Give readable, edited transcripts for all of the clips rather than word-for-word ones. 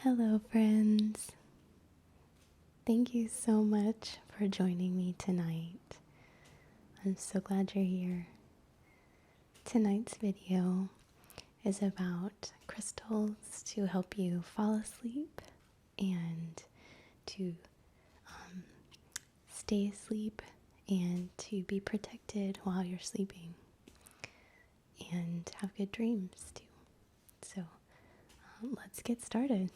Hello, friends. Thank you so much for joining me tonight. I'm so glad you're here. Tonight's video is about crystals to help you fall asleep and to stay asleep and to be protected while you're sleeping and have good dreams too. So let's get started.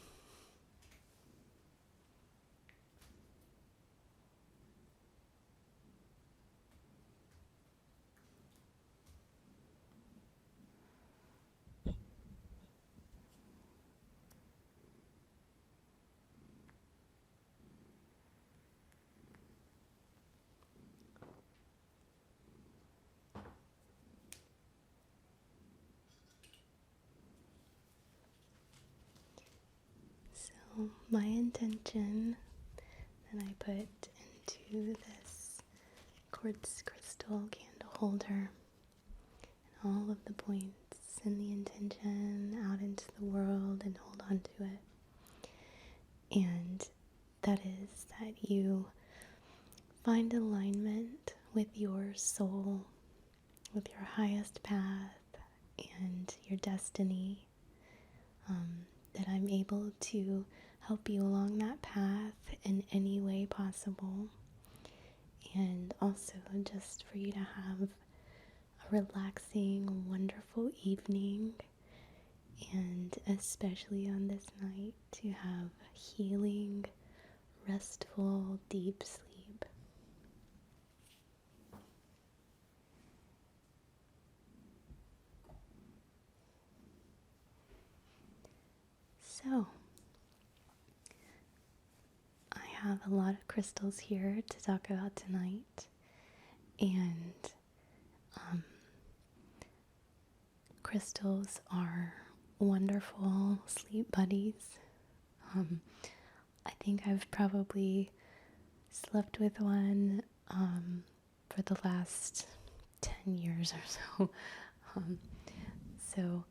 So my intention that I put into this quartz crystal candle holder and all of the points and the intention out into the world and hold on to it. And that is that you find alignment with your soul, with your highest path and your destiny, that I'm able to help you along that path in any way possible, and also just for you to have a relaxing, wonderful evening, and especially on this night to have healing, restful, deep sleep. So, I have a lot of crystals here to talk about tonight, and crystals are wonderful sleep buddies. I think I've probably slept with one for the last 10 years or so. So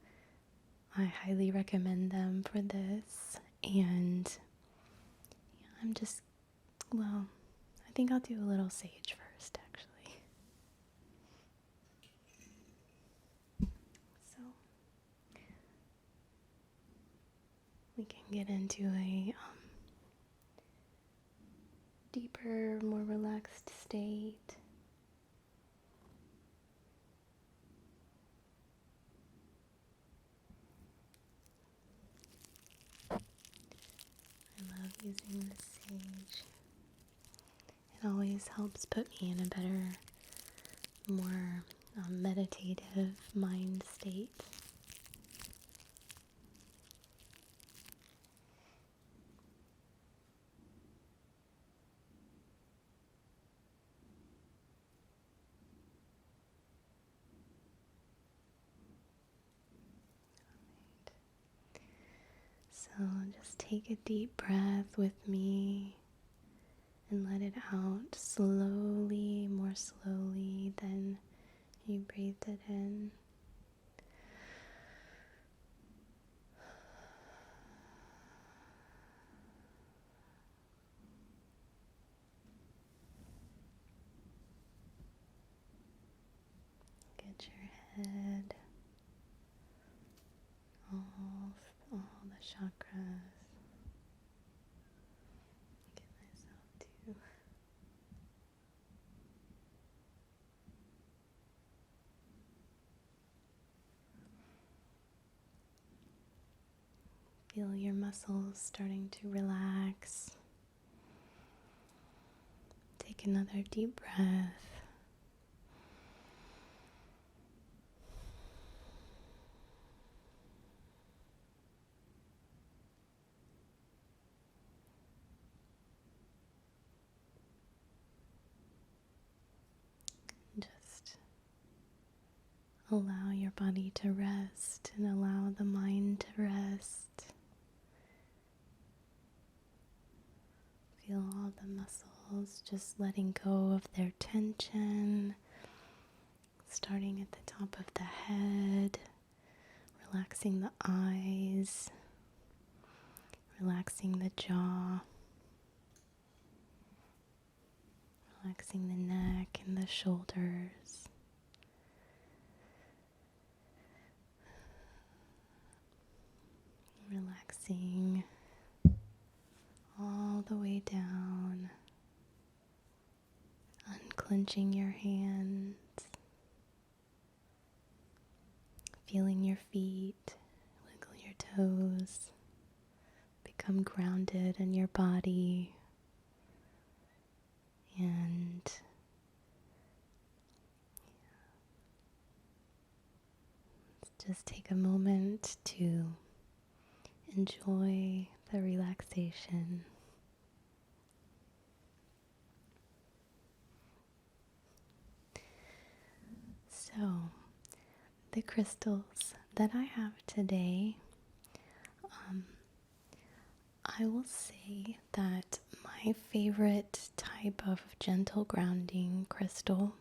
I highly recommend them for this. And I think I'll do a little sage first, actually. So we can get into a deeper, more relaxed state. I love using the sage. It always helps put me in a better, more meditative mind state. So just take a deep breath with me and let it out slowly, more slowly than you breathed it in. Get your head off all the chakras. Get myself too. Feel your muscles starting to relax. Take another deep breath. Just allow your body to rest and allow the mind to rest. Feel all the muscles just letting go of their tension, starting at the top of the head, relaxing the eyes, Relaxing the jaw, relaxing the neck and the shoulders. Relaxing all the way down, unclenching your hands, feeling your feet, wiggle your toes, become grounded in your body, and just take a moment to enjoy the relaxation. So, the crystals that I have today, I will say that my favorite type of gentle grounding crystal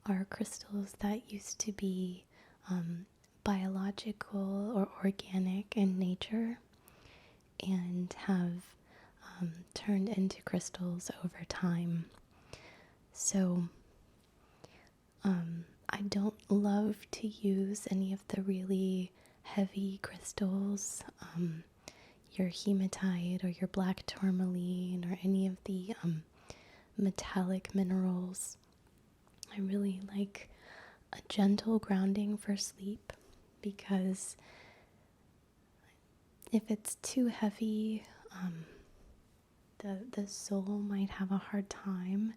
are crystals that used to be biological or organic in nature and have turned into crystals over time. So I don't love to use any of the really heavy crystals, your hematite or your black tourmaline or any of the metallic minerals. I really like a gentle grounding for sleep, because if it's too heavy, the soul might have a hard time,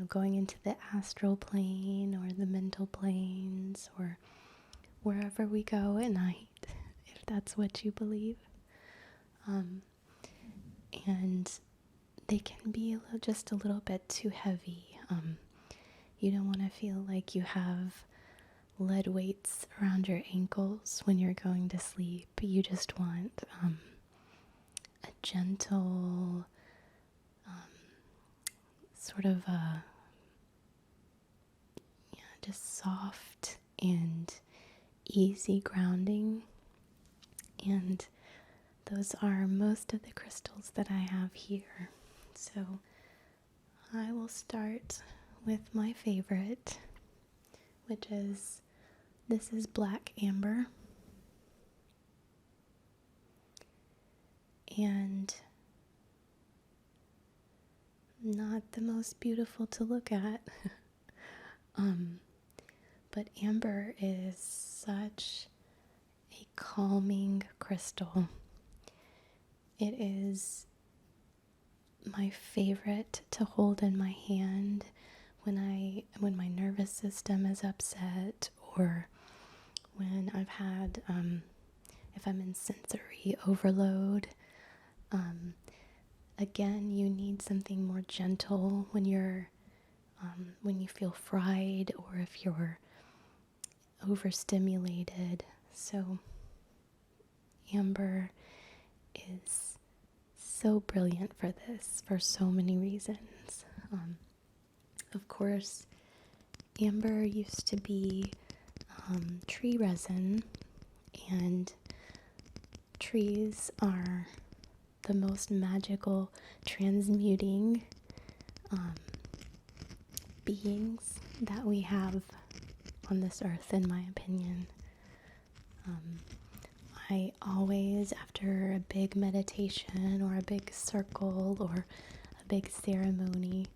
going into the astral plane or the mental planes or wherever we go at night, if that's what you believe. And they can be just a little bit too heavy. You don't want to feel like you have lead weights around your ankles when you're going to sleep. You just want a gentle, sort of just soft and easy grounding. And those are most of the crystals that I have here. So I will start with my favorite, which is, this is black amber. And not the most beautiful to look at. But amber is such a calming crystal. It is my favorite to hold in my hand when my nervous system is upset, or when I've had if I'm in sensory overload. Again, you need something more gentle when you feel fried or if you're overstimulated. So amber is so brilliant for this, for so many reasons. Of course, amber used to be tree resin, and trees are the most magical transmuting beings that we have on this earth, in my opinion. I always, after a big meditation or a big circle or a big ceremony,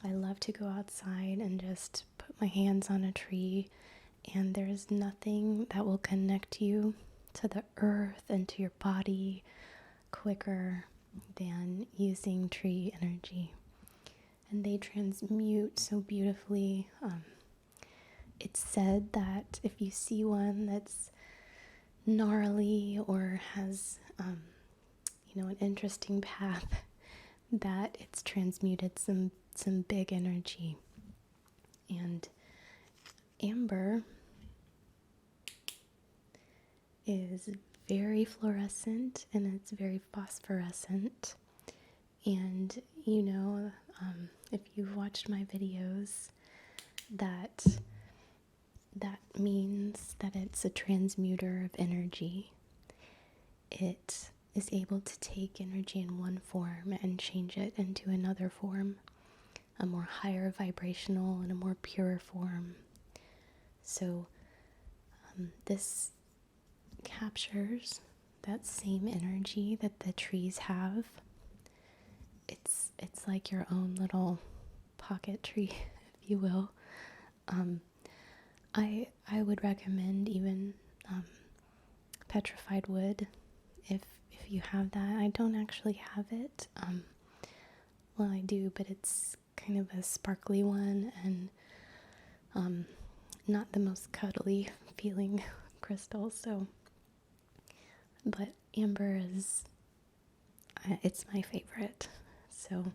I love to go outside and just put my hands on a tree, and there's nothing that will connect you to the earth and to your body quicker than using tree energy. And they transmute so beautifully. It's said that if you see one that's gnarly or has an interesting path, that it's transmuted some big energy. And amber is very fluorescent and it's very phosphorescent. And if you've watched my videos, that means that it's a transmuter of energy. it is able to take energy in one form and change it into another form, a more higher vibrational and a more pure form. So this captures that same energy that the trees have. It's like your own little pocket tree, if you will. I would recommend even petrified wood if you have that. I don't actually have it. Well, I do, but it's kind of a sparkly one and not the most cuddly feeling crystal. So, but amber is it's my favorite. So,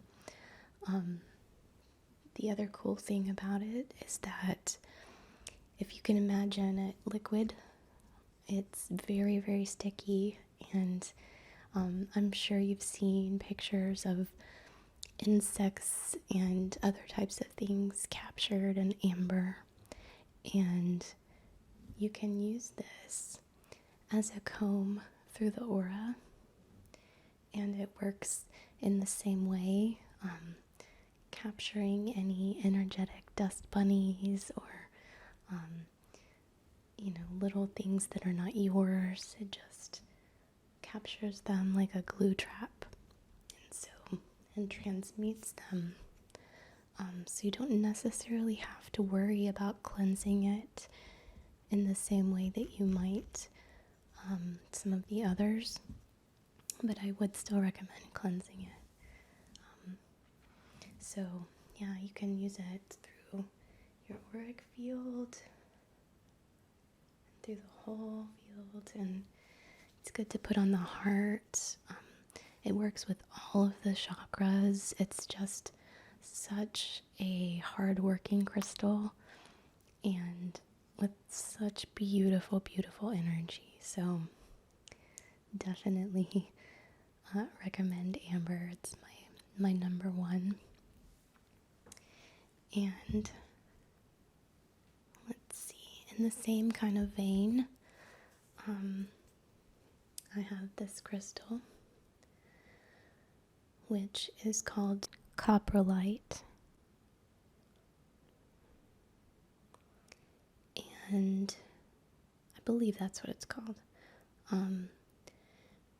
the other cool thing about it is that if you can imagine it liquid, it's very, very sticky, and I'm sure you've seen pictures of insects and other types of things captured in amber, and you can use this as a comb through the aura, and it works in the same way, capturing any energetic dust bunnies or little things that are not yours. It just captures them like a glue trap, and transmutes them. So you don't necessarily have to worry about cleansing it in the same way that you might some of the others, but I would still recommend cleansing it. So yeah, you can use it through your auric field, through the whole field, and it's good to put on the heart. It works with all of the chakras. It's just such a hard-working crystal and with such beautiful, beautiful energy. So definitely recommend amber. It's my number one. And let's see, in the same kind of vein, I have this crystal, which is called Coprolite. And I believe that's what it's called.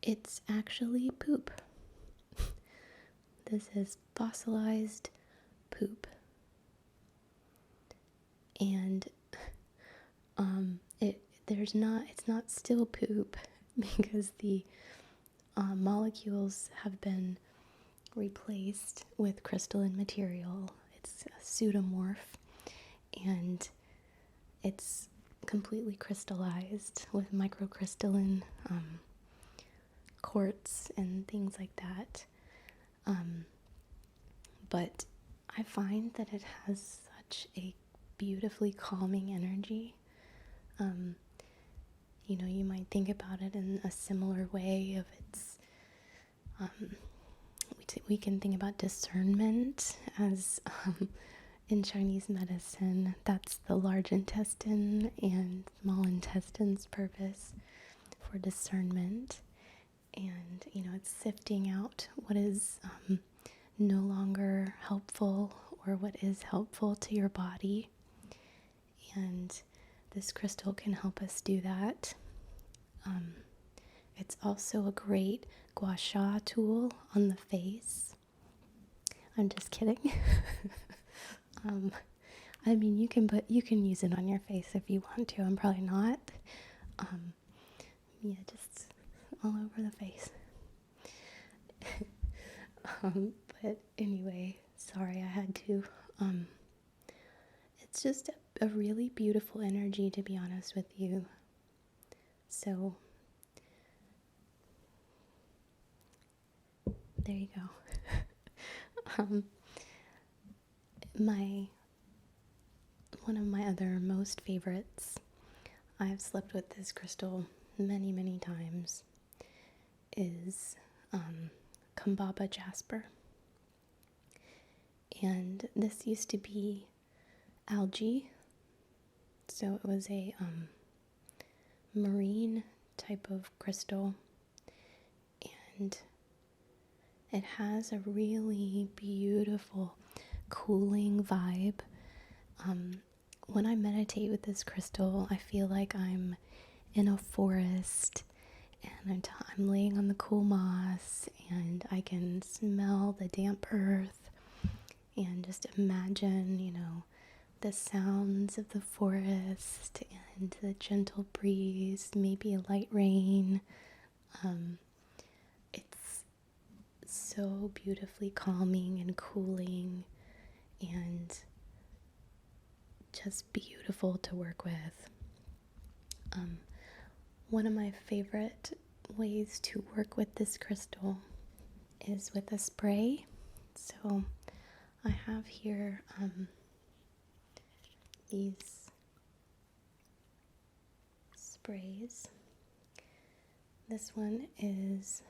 It's actually poop. This is fossilized poop. And it's not still poop because the molecules have been replaced with crystalline material. It's a pseudomorph, and it's completely crystallized with microcrystalline quartz and things like that. But I find that it has such a beautifully calming energy. You might think about it in a similar way of its, we can think about discernment as in Chinese medicine, that's the large intestine and small intestine's purpose for discernment. And, it's sifting out what is no longer helpful or what is helpful to your body. And this crystal can help us do that. It's also a great gua sha tool on the face. I'm just kidding. You can use it on your face if you want to. I'm probably not. Just all over the face. But anyway, sorry I had to. It's just a really beautiful energy, to be honest with you. So there you go. One of my other most favorites, I've slept with this crystal many, many times, is Kambaba Jasper. And this used to be algae, so it was a marine type of crystal, and it has a really beautiful cooling vibe. When I meditate with this crystal, I feel like I'm in a forest and I'm laying on the cool moss and I can smell the damp earth and just imagine, the sounds of the forest and the gentle breeze, maybe a light rain. It's so beautifully calming and cooling and just beautiful to work with. One of my favorite ways to work with this crystal is with a spray. So I have here these sprays. This one is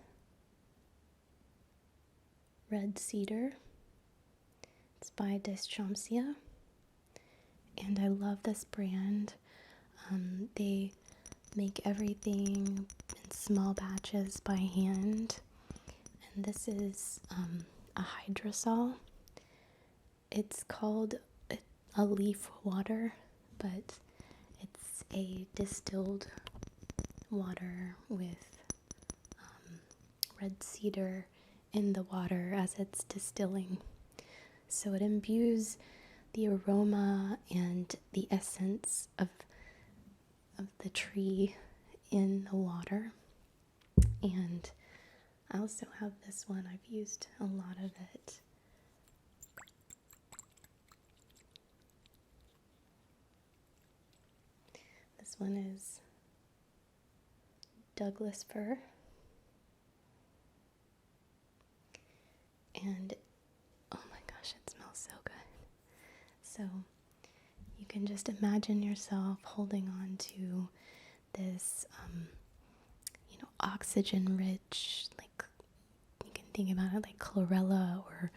Red Cedar. It's by Discernment, and I love this brand. They make everything in small batches by hand, and this is a hydrosol. It's called a leaf water, but it's a distilled water with red cedar in the water as it's distilling. So it imbues the aroma and the essence of the tree in the water. And I also have this one. I've used a lot of it. This one is Douglas fir. And oh my gosh, it smells so good. So you can just imagine yourself holding on to this, oxygen rich, like you can think about it like chlorella or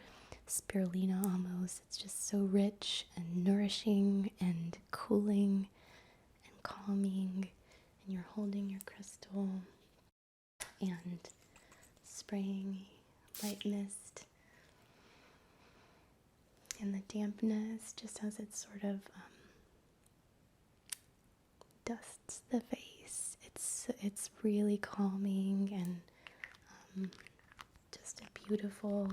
spirulina almost. It's just so rich and nourishing and cooling and calming. And you're holding your crystal and spraying light mist. And the dampness, just as it sort of dusts the face, it's really calming and just a beautiful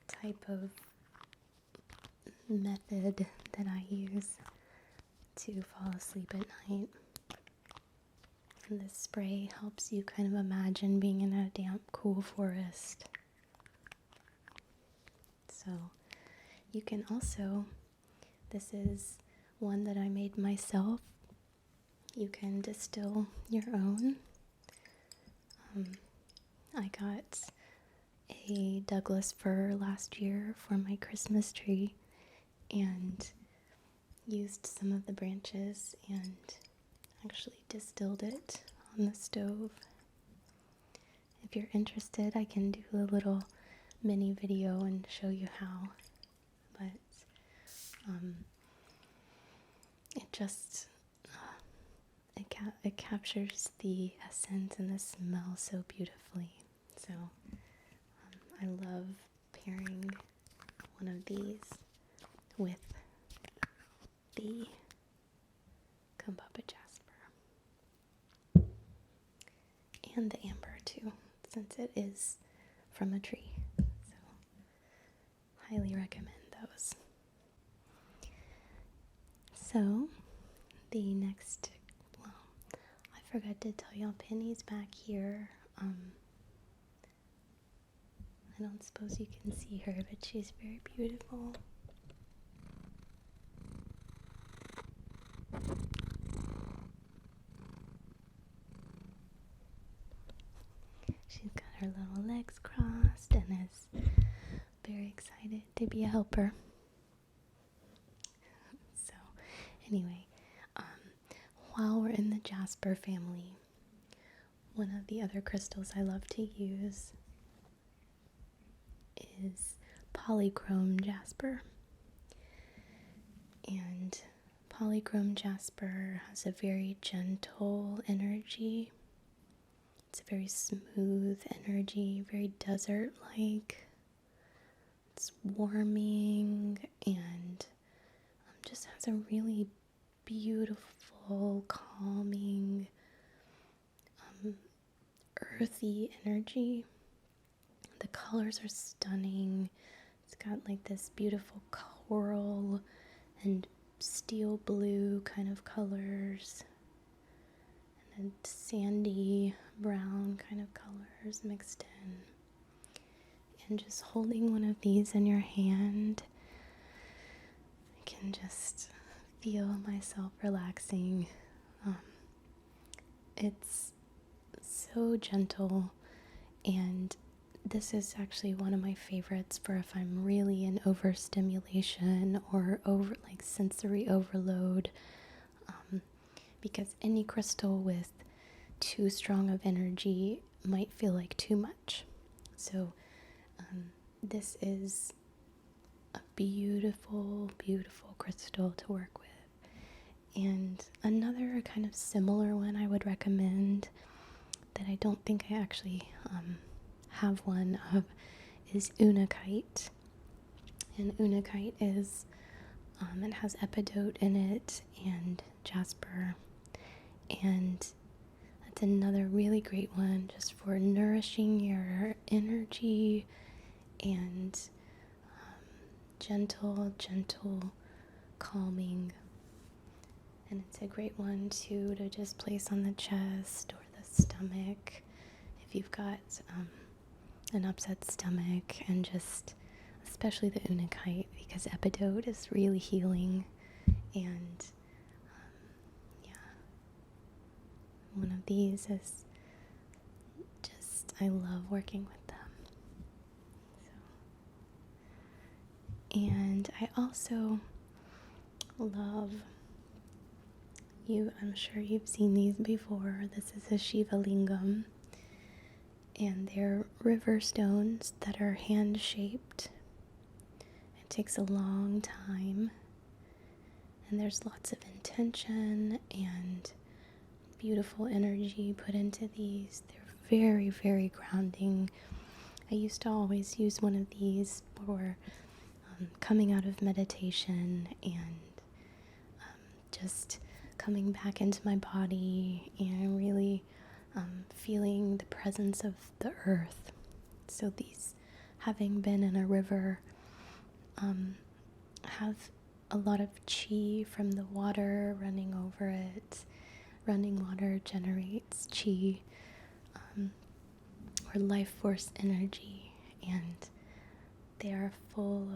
type of method that I use to fall asleep at night. And this spray helps you kind of imagine being in a damp, cool forest. So you can also, this is one that I made myself. You can distill your own. I got a Douglas fir last year for my Christmas tree and used some of the branches and actually distilled it on the stove. If you're interested, I can do a little mini video and show you how, but it just it captures the essence and the smell so beautifully. So I love pairing one of these with the Kambaba Jasper and the amber too, since it is from a tree. So highly recommend those. So the next, I forgot to tell y'all, Penny's back here. I don't suppose you can see her, but she's very beautiful. She's got her little legs crossed and is very excited to be a helper. So anyway, while we're in the Jasper family, one of the other crystals I love to use is Polychrome Jasper. And Polychrome Jasper has a very gentle energy. It's a very smooth energy, very desert-like. It's warming and just has a really beautiful, calming, earthy energy. The colors are stunning. It's got like this beautiful coral and steel blue kind of colors, and sandy brown kind of colors mixed in. And just holding one of these in your hand, I can just feel myself relaxing. It's so gentle, and this is actually one of my favorites for if I'm really in overstimulation or sensory overload, because any crystal with too strong of energy might feel like too much. So this is a beautiful, beautiful crystal to work with. And another kind of similar one I would recommend that I don't think I actually have one of is Unakite. And Unakite is, it has Epidote in it and Jasper. And that's another really great one just for nourishing your energy and gentle, calming. And it's a great one too to just place on the chest or the stomach if you've got an upset stomach, and just especially the Unakite, because Epidote is really healing. And one of these is just, I love working with them. And I also love, I'm sure you've seen these before. This is a Shiva Lingham, and they're river stones that are hand-shaped. It takes a long time, and there's lots of intention and beautiful energy put into these. They're very, very grounding. I used to always use one of these for coming out of meditation and just coming back into my body and really feeling the presence of the earth. So these, having been in a river, have a lot of chi from the water running over it. Running water generates chi, or life force energy, and they are full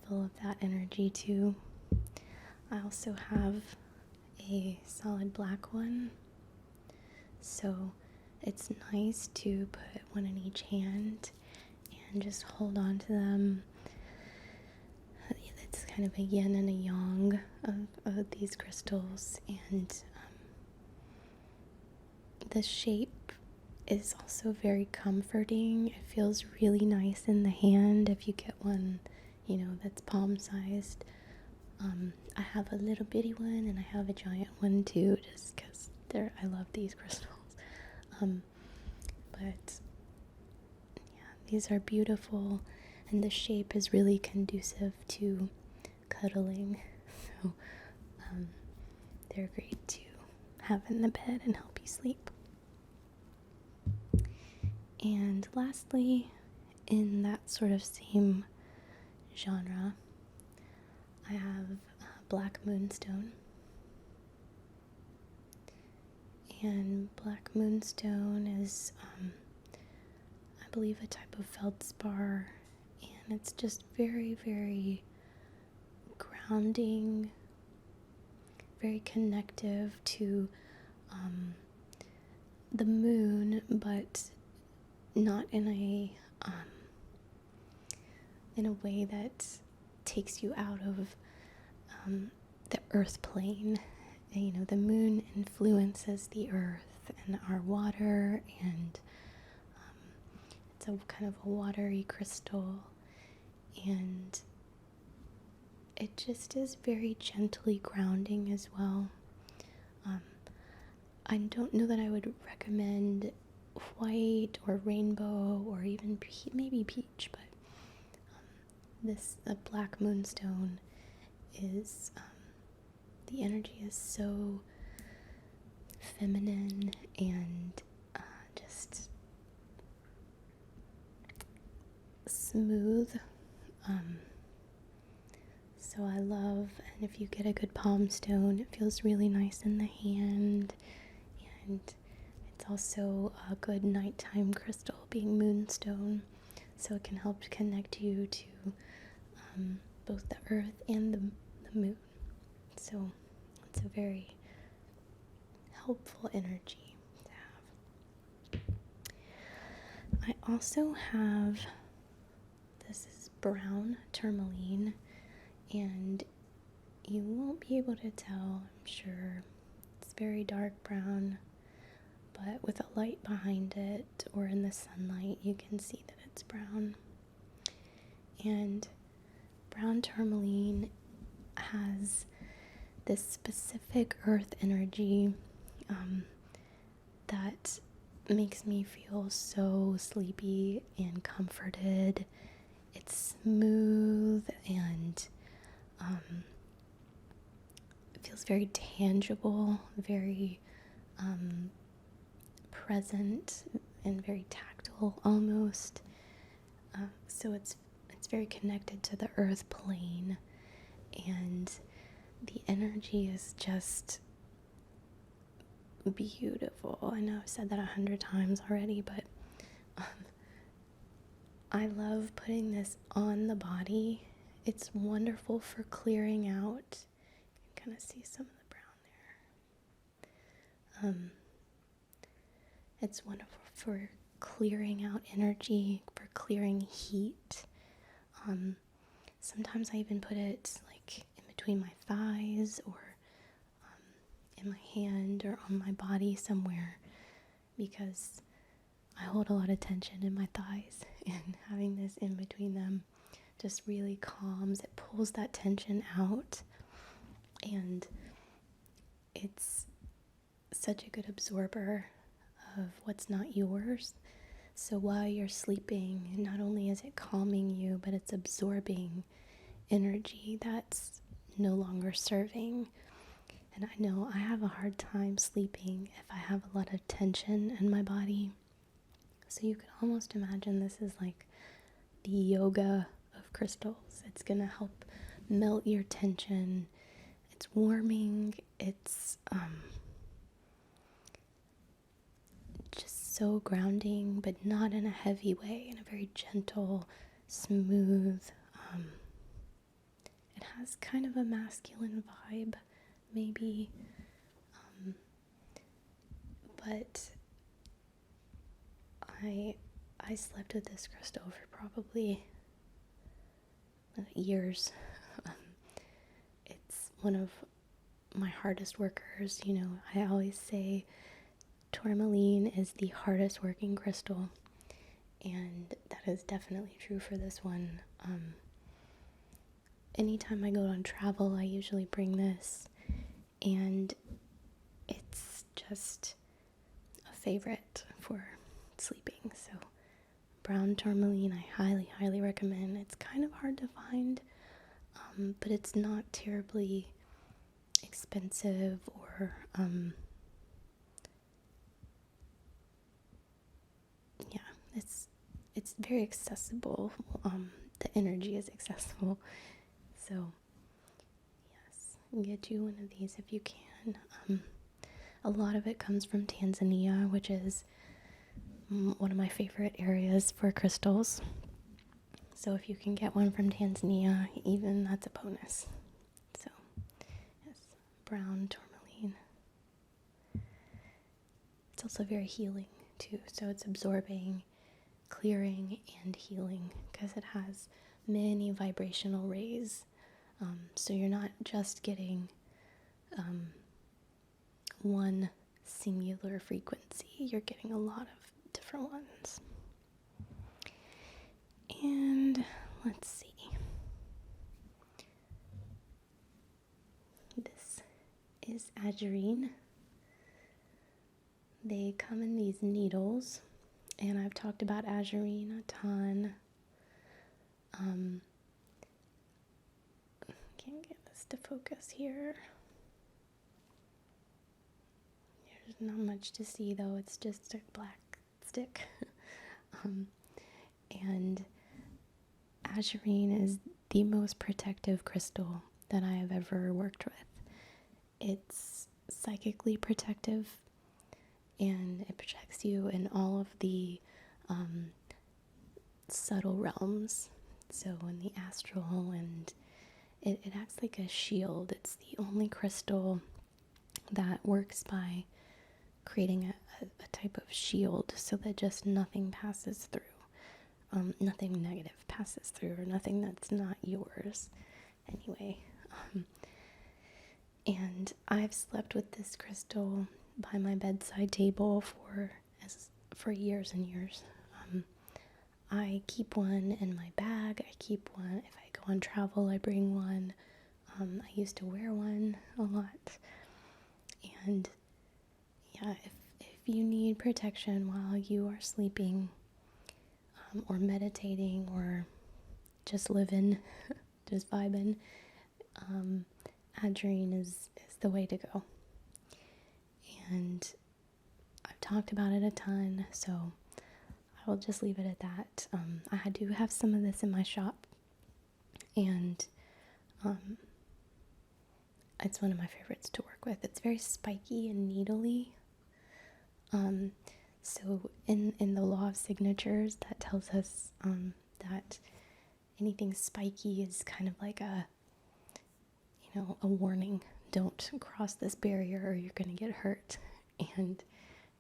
of that energy too. I also have a solid black one, so it's nice to put one in each hand and just hold on to them. It's kind of a yin and a yang of these crystals, and the shape is also very comforting. It feels really nice in the hand if you get one, that's palm sized. I have a little bitty one and I have a giant one too, just because I love these crystals. But yeah, these are beautiful, and the shape is really conducive to cuddling. So they're great to have in the bed and help you sleep. And lastly, in that sort of same genre, I have Black Moonstone. And Black Moonstone is, I believe, a type of feldspar, and it's just very, very grounding, very connective to the moon, but not in a way that takes you out of the earth plane. The moon influences the earth and our water, and it's a kind of a watery crystal, and it just is very gently grounding as well. I don't know that I would recommend white or rainbow or even maybe peach, but the black moonstone is, the energy is so feminine and just smooth. So I love, and if you get a good palm stone, it feels really nice in the hand, and it's also a good nighttime crystal, being moonstone, so it can help connect you to both the earth and the moon. So it's a very helpful energy to have. I also have, this is brown tourmaline, and you won't be able to tell, I'm sure. It's very dark brown, but with a light behind it or in the sunlight, you can see that it's brown. And brown tourmaline has this specific earth energy that makes me feel so sleepy and comforted. It's smooth and it feels very tangible, very present and very tactile almost. So it's very connected to the earth plane, and the energy is just beautiful. I know I've said that 100 times already, but I love putting this on the body. It's wonderful for clearing out. You can kind of see some of the brown there. It's wonderful for clearing out energy, for clearing heat. Sometimes I even put it like in between my thighs or in my hand or on my body somewhere, because I hold a lot of tension in my thighs, and having this in between them just really calms. It pulls that tension out, and it's such a good absorber of what's not yours. So while you're sleeping, not only is it calming you, but it's absorbing energy that's no longer serving. And I know I have a hard time sleeping if I have a lot of tension in my body. So you can almost imagine this is like the yoga of crystals. It's going to help melt your tension. It's warming. It's just so grounding, but not in a heavy way, in a very gentle, smooth. It has kind of a masculine vibe, maybe, but I slept with this crystal for probably years. It's one of my hardest workers. You know, I always say tourmaline is the hardest working crystal, and that is definitely true for this one. Anytime I go on travel, I usually bring this, and it's just a favorite for sleeping. So brown tourmaline, I highly, highly recommend. It's kind of hard to find, but it's not terribly expensive or it's very accessible. The energy is accessible. So yes, get you one of these if you can. A lot of it comes from Tanzania, which is one of my favorite areas for crystals. So if you can get one from Tanzania, even that's a bonus. So yes, brown tourmaline. It's also very healing too. So it's absorbing, clearing, and healing, because it has many vibrational rays. So you're not just getting one singular frequency, you're getting a lot of different ones. And let's see. This is Aegirine. They come in these needles, And I've talked about Aegirine a ton. Can't get this to focus here. There's not much to see though, it's just a black stick. And Aegirine is the most protective crystal that I have ever worked with. It's psychically protective, and it protects you in all of the subtle realms. So in the astral, and it acts like a shield. It's the only crystal that works by creating a type of shield so that just nothing passes through. Nothing negative passes through, or nothing that's not yours. Anyway, and I've slept with this crystal by my bedside table for years and years. I keep one in my bag. I keep one if I go on travel. I bring one. I used to wear one a lot. And yeah, if you need protection while you are sleeping, or meditating, or just living, just vibing, Aegirine is the way to go. And I've talked about it a ton, so I will just leave it at that. I do have some of this in my shop, and it's one of my favorites to work with. It's very spiky and needly. So in the law of signatures, that tells us that anything spiky is kind of like a warning. Don't cross this barrier or you're going to get hurt. And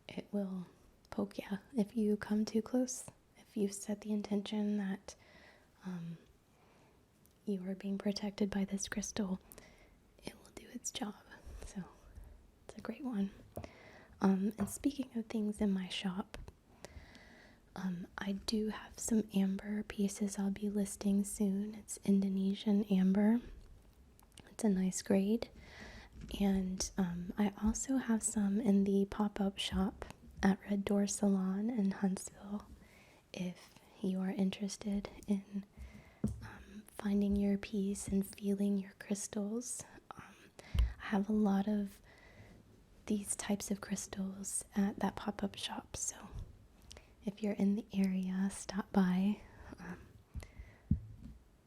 it will poke you if you come too close. If you set the intention that you are being protected by this crystal, it will do its job. So it's a great one. And speaking of things in my shop, I do have some amber pieces I'll be listing soon. It's Indonesian amber. It's a nice grade. And I also have some in the pop-up shop at Red Door Salon in Huntsville, if you are interested in finding your peace and feeling your crystals. I have a lot of these types of crystals at that pop-up shop, so if you're in the area, stop by.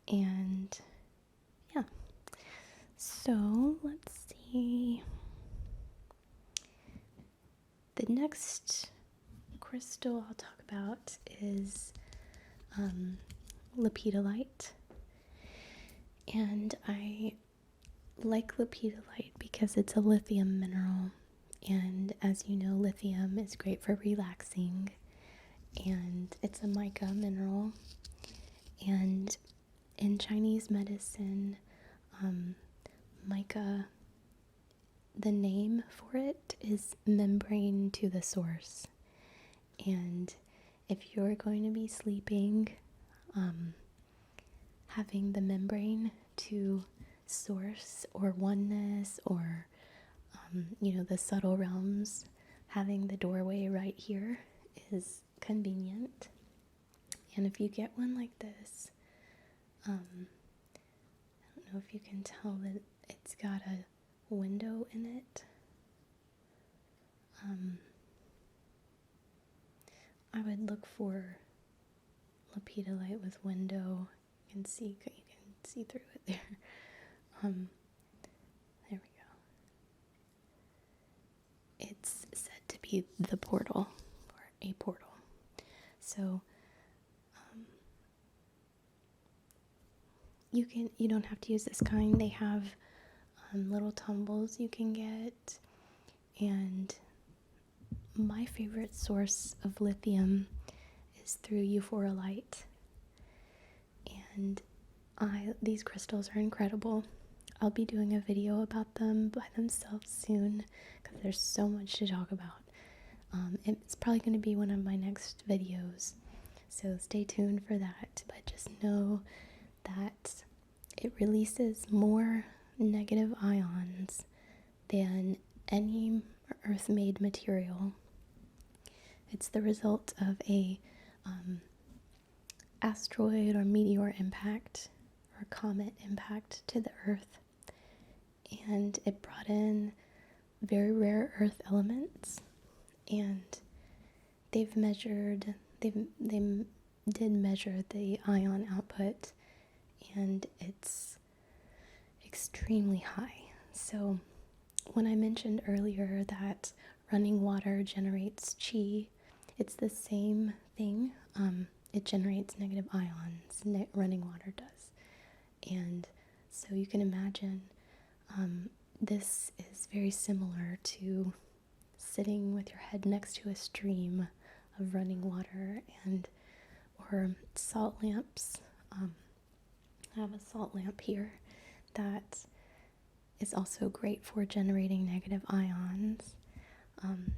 And yeah, so let's see. The next crystal I'll talk about is Lepidolite. And I like Lepidolite because it's a lithium mineral. And as you know, lithium is great for relaxing. And it's a mica mineral. And in Chinese medicine, mica, the name for it is membrane to the source. And if you're going to be sleeping, having the membrane to source or oneness, or the subtle realms, having the doorway right here is convenient. And if you get one like this, I don't know if you can tell that it's got a window in it. I would look for Lepidolite with window. You can see through it there. There we go. It's said to be the portal, or a portal. So you don't have to use this kind. They have little tumbles you can get, and my favorite source of lithium is through Euphoralite, and these crystals are incredible. I'll be doing a video about them by themselves soon because there's so much to talk about. It's probably going to be one of my next videos, so stay tuned for that. But just know that it releases more negative ions than any earth-made material. It's the result of a asteroid or meteor impact or comet impact to the Earth, and it brought in very rare Earth elements, and they did measure the ion output, and it's extremely high. So when I mentioned earlier that running water generates chi, it's the same thing. It generates negative ions, running water does. And so you can imagine this is very similar to sitting with your head next to a stream of running water, or salt lamps. I have a salt lamp here that is also great for generating negative ions.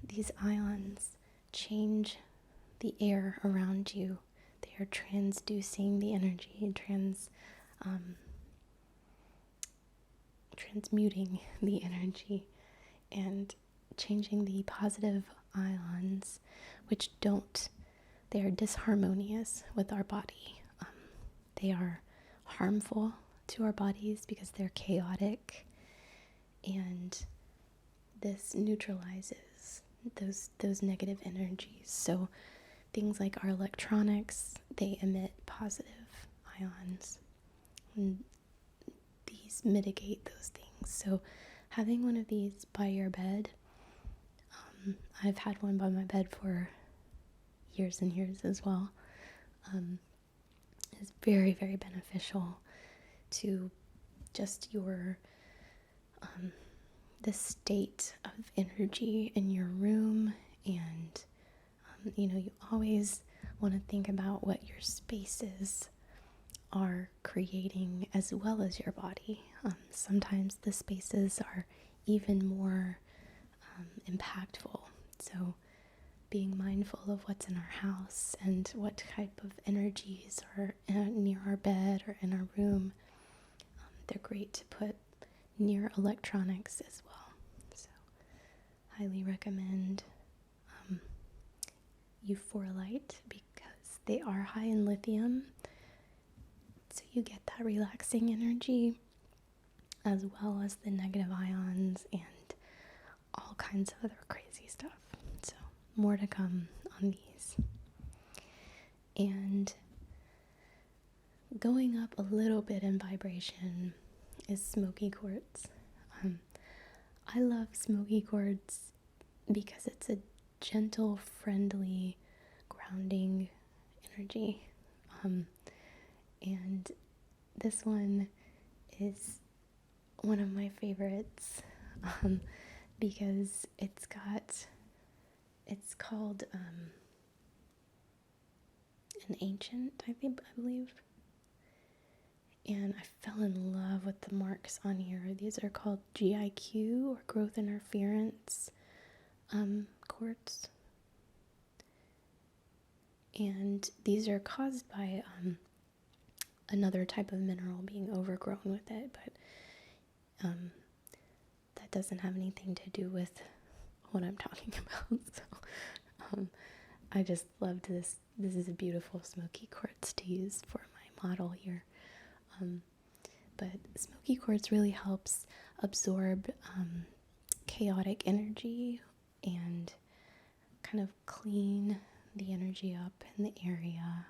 These ions change the air around you. They are transducing the energy, transmuting the energy, and changing the positive ions, which they are disharmonious with our body. They are harmful to our bodies because they're chaotic, and this neutralizes those negative energies. So things like our electronics, they emit positive ions, and these mitigate those things. So having one of these by your bed, I've had one by my bed for years and years as well, is very, very beneficial to just your the state of energy in your room. And you always want to think about what your spaces are creating as well as your body. Sometimes the spaces are even more impactful. So being mindful of what's in our house and what type of energies are near our bed or in our room. They're great to put near electronics as well. So highly recommend Euphoralite because they are high in lithium. So you get that relaxing energy as well as the negative ions and all kinds of other crazy stuff. So more to come on these. And going up a little bit in vibration is Smoky Quartz. I love Smoky Quartz because it's a gentle, friendly, grounding energy. And this one is one of my favorites because it's called an ancient, I believe. And I fell in love with the marks on here. These are called GIQ, or growth interference quartz. And these are caused by another type of mineral being overgrown with it, but that doesn't have anything to do with what I'm talking about. So I just loved this. This is a beautiful smoky quartz to use for my model here. But smoky quartz really helps absorb chaotic energy and kind of clean the energy up in the area.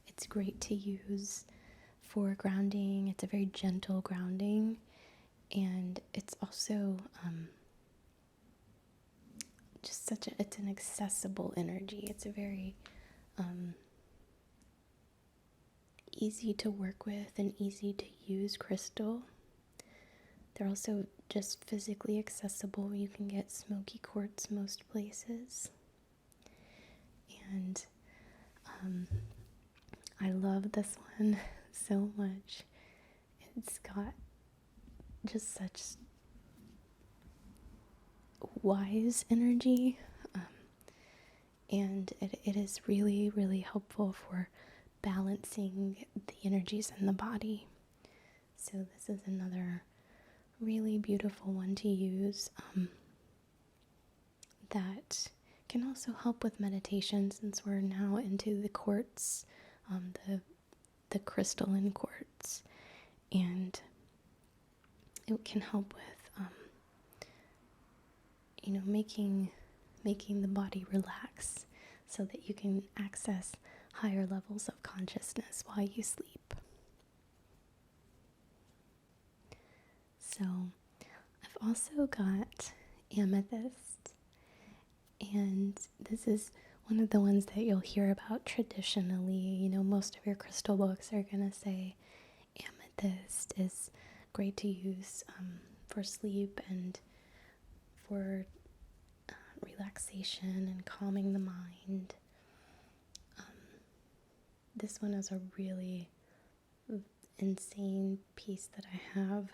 It's great to use for grounding. It's a very gentle grounding, and it's also just it's an accessible energy. It's a very easy to work with and easy to use crystal. They're also just physically accessible. You can get smoky quartz most places. And I love this one so much. It's got just such wise energy, and it is really, really helpful for balancing the energies in the body. So this is another really beautiful one to use that can also help with meditation, since we're now into the quartz, the crystalline quartz, and it can help with making the body relax so that you can access higher levels of consciousness while you sleep. So I've also got Amethyst, and this is one of the ones that you'll hear about traditionally. Most of your crystal books are going to say Amethyst is great to use for sleep and for relaxation and calming the mind. This one is a really insane piece that I have.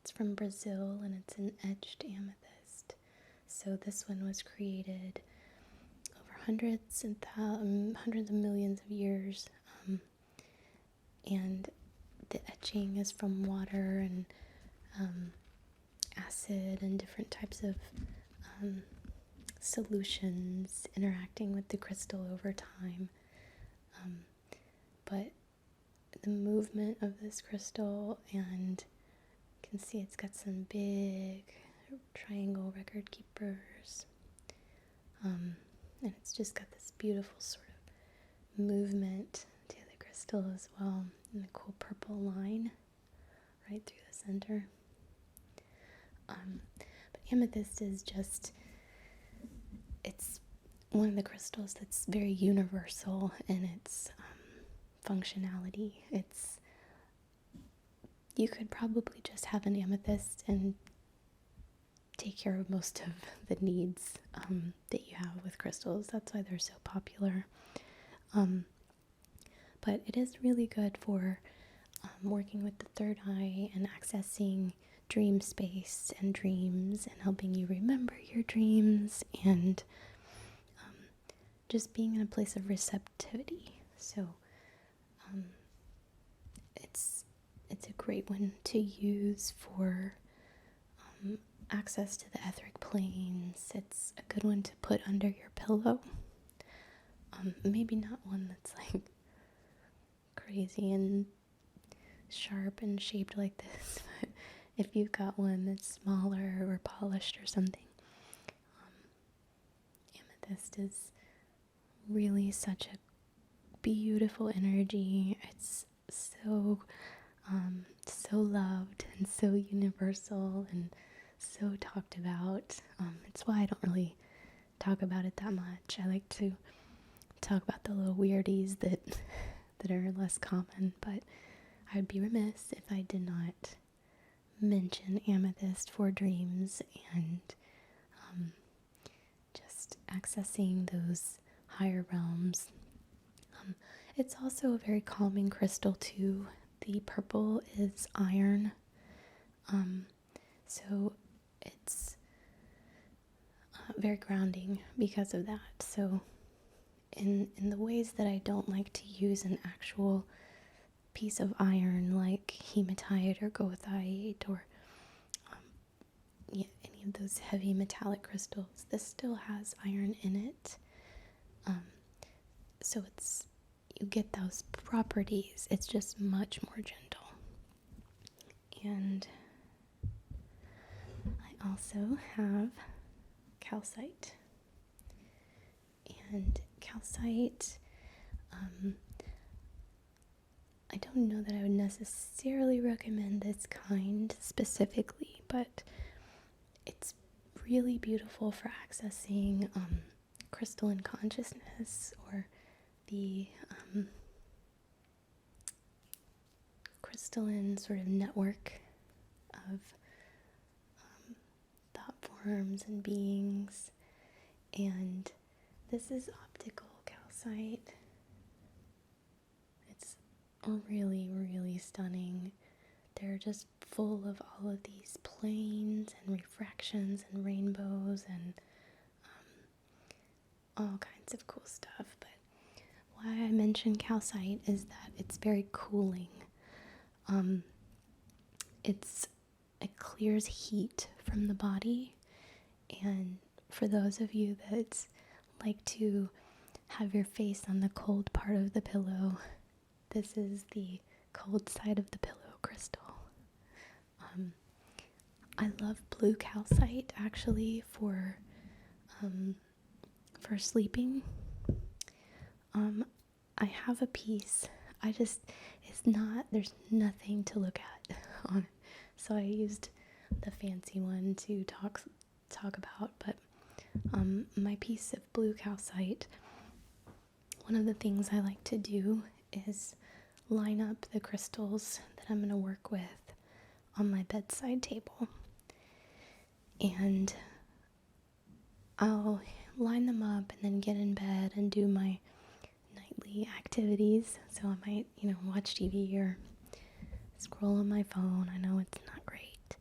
It's from Brazil, and it's an edged amethyst. So this one was created over hundreds of millions of years, and the etching is from water and acid and different types of solutions interacting with the crystal over time. But the movement of this crystal, and you can see it's got some big triangle record keepers, and it's just got this beautiful sort of movement to the crystal as well, and a cool purple line right through the center. But amethyst is it's one of the crystals that's very universal in its functionality. You could probably just have an amethyst and take care of most of the needs that you have with crystals. That's why they're so popular. But it is really good for working with the third eye and accessing dream space and dreams and helping you remember your dreams and just being in a place of receptivity. So it's a great one to use for access to the etheric planes. It's a good one to put under your pillow. Maybe not one that's like crazy and sharp and shaped like this, but if you've got one that's smaller or polished or something, amethyst is really such a beautiful energy. It's so loved and so universal and so talked about. It's why I don't really talk about it that much. I like to talk about the little weirdies that are less common, but I'd be remiss if I did not mention amethyst for dreams and just accessing those higher realms. It's also a very calming crystal too. The purple is iron, so it's very grounding because of that. So in the ways that I don't like to use an actual piece of iron like hematite or goethite or any of those heavy metallic crystals, this still has iron in it. So you get those properties. It's just much more gentle. And I also have calcite. And calcite, I don't know that I would necessarily recommend this kind specifically, but it's really beautiful for accessing crystalline consciousness, or the crystalline sort of network of thought forms and beings. And this is optical calcite. It's really, really stunning. They're just full of all of these planes and refractions and rainbows and all kinds of cool stuff. But why I mention calcite is that it's very cooling. It clears heat from the body, and for those of you that like to have your face on the cold part of the pillow, this is the cold side of the pillow crystal. I love blue calcite actually for sleeping. I have a piece. There's nothing to look at on it. So I used the fancy one to talk about, but my piece of blue calcite, one of the things I like to do is line up the crystals that I'm going to work with on my bedside table. And I'll line them up and then get in bed and do my nightly activities. So I might, watch TV or scroll on my phone. I know it's not great.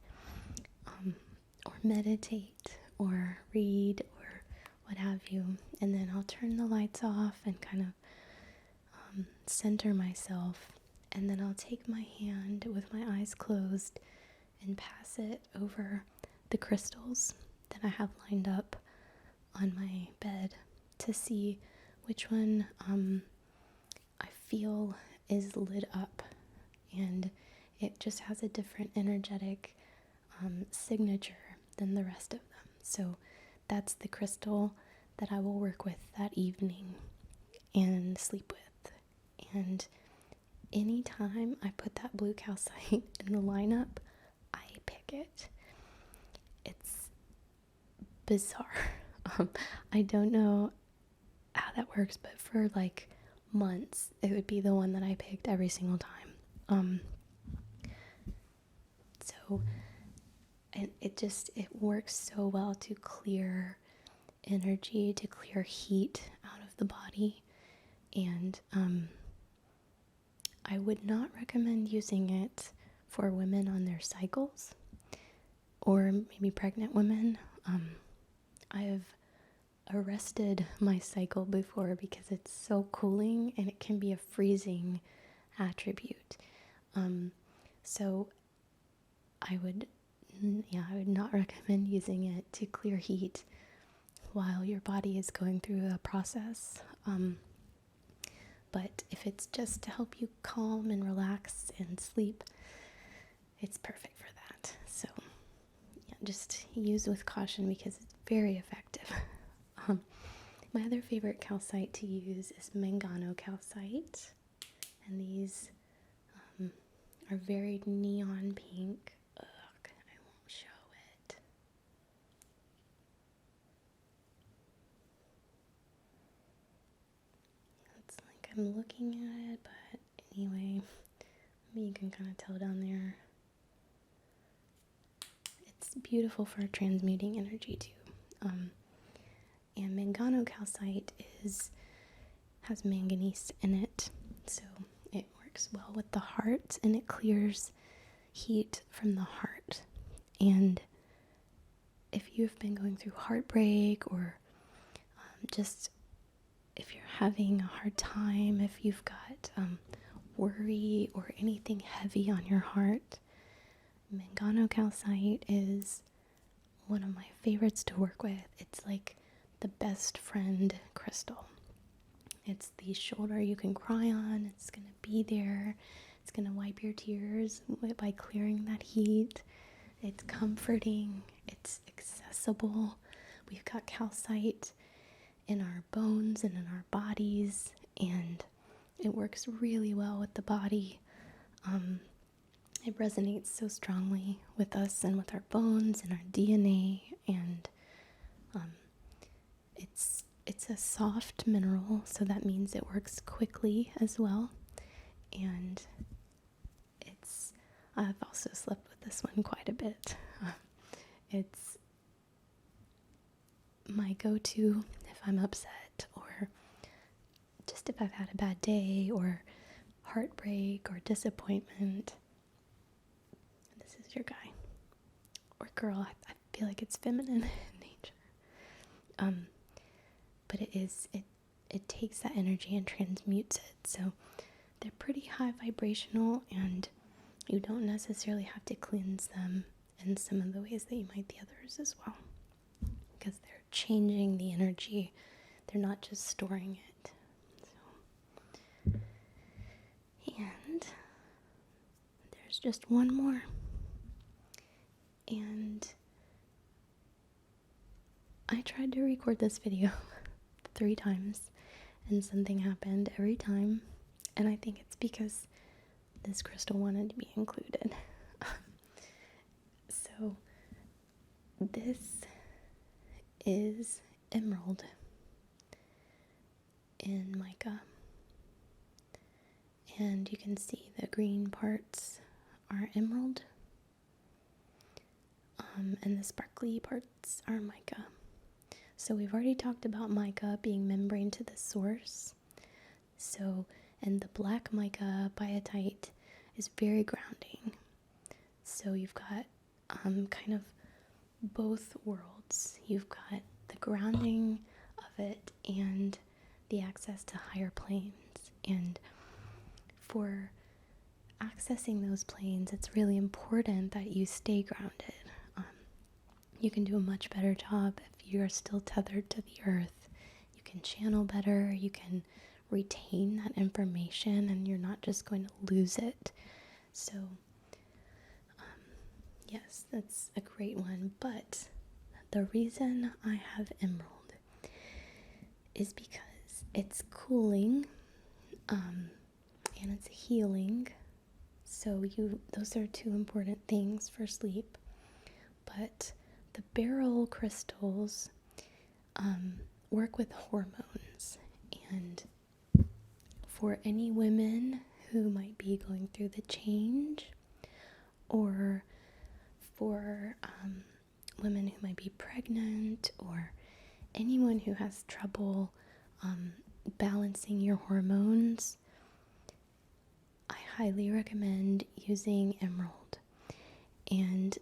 Or meditate or read or what have you. And then I'll turn the lights off and kind of center myself. And then I'll take my hand with my eyes closed and pass it over the crystals that I have lined up on my bed to see which one I feel is lit up, and it just has a different energetic signature than the rest of them. So that's the crystal that I will work with that evening and sleep with. And anytime I put that blue calcite in the lineup, I pick it. It's bizarre. I don't know how that works, but for like months, it would be the one that I picked every single time. So, and it works so well to clear energy, to clear heat out of the body. And I would not recommend using it for women on their cycles or maybe pregnant women. I've arrested my cycle before because it's so cooling and it can be a freezing attribute. So I would not recommend using it to clear heat while your body is going through a process. But if it's just to help you calm and relax and sleep, it's perfect for that. So yeah, just use with caution because it's very effective. My other favorite calcite to use is Mangano calcite, and these are very neon pink. Ugh, I won't show it. It's like I'm looking at it, but anyway, maybe you can kind of tell down there. It's beautiful for transmuting energy too. And Mangano calcite has manganese in it, so it works well with the heart and it clears heat from the heart. And if you've been going through heartbreak or just if you're having a hard time, if you've got worry or anything heavy on your heart, Mangano calcite is one of my favorites to work with. It's like the best friend crystal. It's the shoulder you can cry on. It's going to be there. It's going to wipe your tears by clearing that heat. It's comforting. It's accessible. We've got calcite in our bones and in our bodies, and it works really well with the body. It resonates so strongly with us and with our bones and our DNA, and it's a soft mineral, so that means it works quickly as well. And I've also slept with this one quite a bit. It's my go-to if I'm upset or just if I've had a bad day or heartbreak or disappointment. This is your guy or girl. I feel like it's feminine in nature. But it takes that energy and transmutes it. So they're pretty high vibrational, and you don't necessarily have to cleanse them in some of the ways that you might the others as well, because changing the energy. They're not just storing it. So, and there's just one more. And I tried to record this video 3 times, and something happened every time. And I think it's because this crystal wanted to be included. So this is emerald in mica. And you can see the green parts are emerald. And the sparkly parts are mica. So we've already talked about mica being membrane to the source. So, and the black mica biotite is very grounding. So you've got kind of both worlds. You've got the grounding of it and the access to higher planes. And for accessing those planes, it's really important that you stay grounded. You can do a much better job if you're still tethered to the earth. You can channel better, you can retain that information, and you're not just going to lose it. So, yes, that's a great one. But the reason I have emerald is because it's cooling, and it's healing. So those are 2 important things for sleep. But the beryl crystals work with hormones, and for any women who might be going through the change, or for women who might be pregnant, or anyone who has trouble balancing your hormones, I highly recommend using emerald. And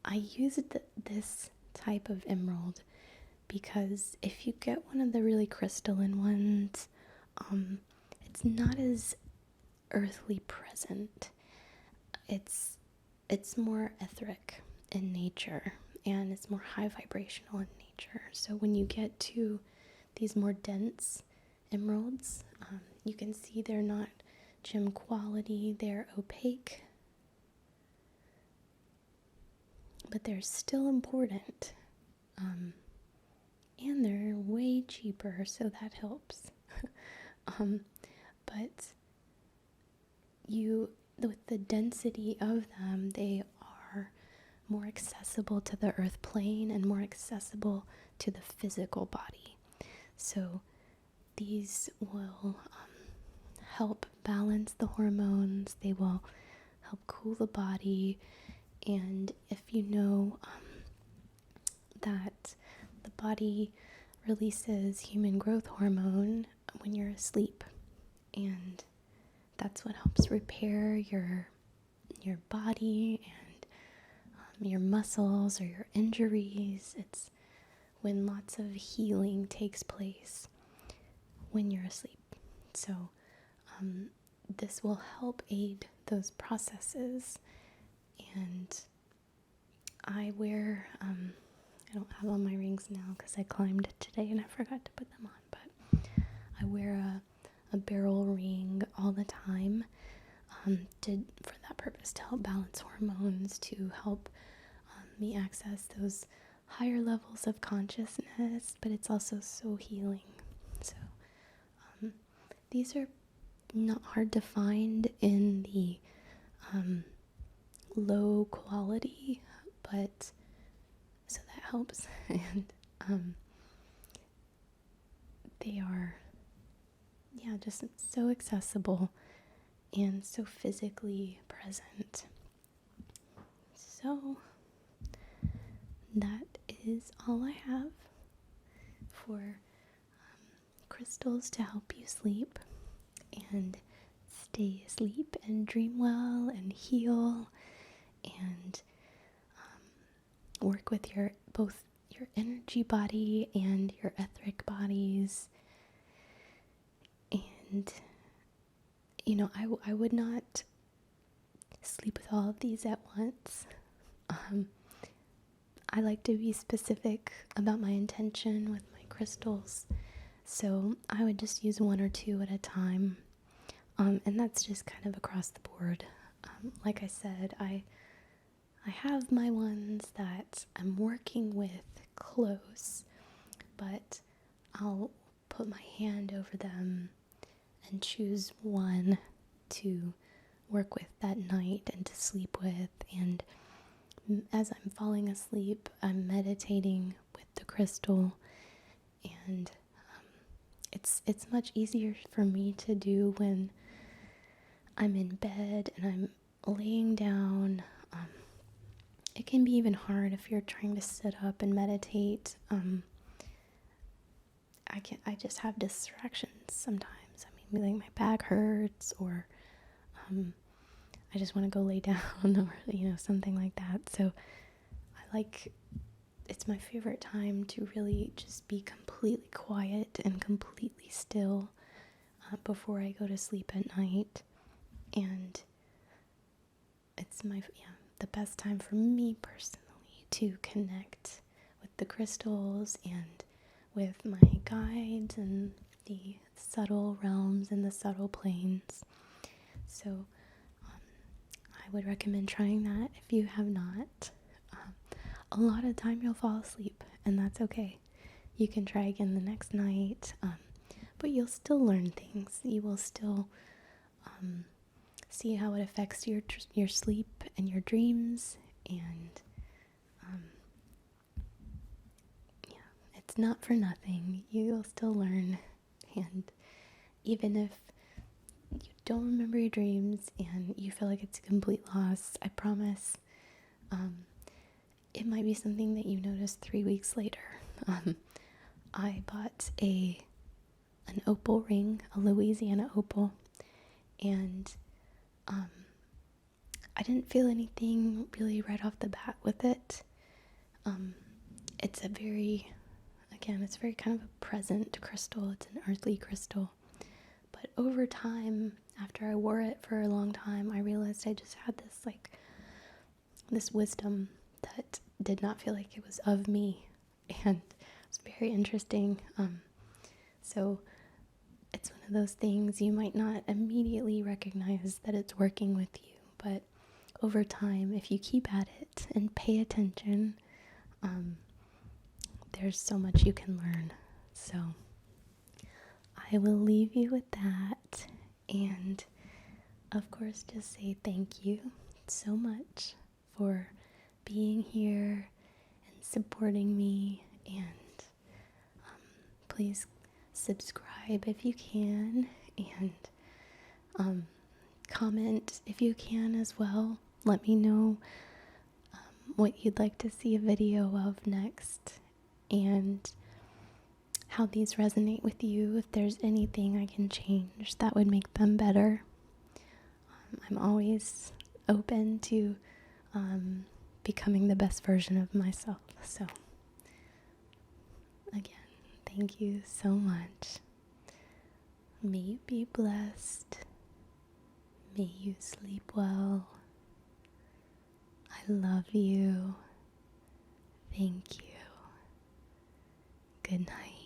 I used this type of emerald because if you get one of the really crystalline ones, it's not as earthly present. It's more etheric in nature, and it's more high vibrational in nature. So when you get to these more dense emeralds, you can see they're not gem quality, they're opaque. But they're still important, and they're way cheaper, so that helps. But with the density of them, they are more accessible to the earth plane and more accessible to the physical body. So these will help balance the hormones, they will help cool the body. And if you know that the body releases human growth hormone when you're asleep, and that's what helps repair your body and your muscles or your injuries. It's when lots of healing takes place when you're asleep. So this will help aid those processes. And I wear, I don't have on my rings now because I climbed today and I forgot to put them on, but I wear a beryl ring all the time for that purpose, to help balance hormones, to help me access those higher levels of consciousness, but it's also so healing. So these are not hard to find in the low quality, but so that helps. And they are just so accessible and so physically present. So that is all I have for crystals to help you sleep and stay asleep and dream well and heal and work with both your energy body and your etheric bodies. And I would not sleep with all of these at once. I like to be specific about my intention with my crystals, so I would just use 1 or 2 at a time, and that's just kind of across the board. Like I said, I have my ones that I'm working with close, but I'll put my hand over them and choose one to work with that night and to sleep with. And as I'm falling asleep, I'm meditating with the crystal, and it's much easier for me to do when I'm in bed and I'm laying down. It can be even hard if you're trying to sit up and meditate. I just have distractions sometimes. I mean, like my back hurts, or I just want to go lay down, or something like that. So it's my favorite time to really just be completely quiet and completely still before I go to sleep at night. And it's the best time for me personally to connect with the crystals and with my guides and the subtle realms and the subtle planes. So I would recommend trying that if you have not. A lot of time you'll fall asleep, and that's okay. You can try again the next night, but you'll still learn things. You will still see how it affects your sleep and your dreams, and it's not for nothing. You'll still learn, and even if you don't remember your dreams and you feel like it's a complete loss, I promise it might be something that you notice 3 weeks later. I bought an opal ring, a Louisiana opal, and I didn't feel anything really right off the bat with it. It's very kind of a present crystal. It's an earthly crystal. But over time, after I wore it for a long time, I realized I just had this wisdom that did not feel like it was of me. And it was very interesting. So it's one of those things you might not immediately recognize that it's working with you, but over time, if you keep at it and pay attention, there's so much you can learn. So I will leave you with that, and of course just say thank you so much for being here and supporting me, and please subscribe if you can, and comment if you can as well. Let me know what you'd like to see a video of next, and how these resonate with you. If there's anything I can change that would make them better. I'm always open to becoming the best version of myself. So again, thank you so much. May you be blessed. May you sleep well. I love you. Thank you. Good night.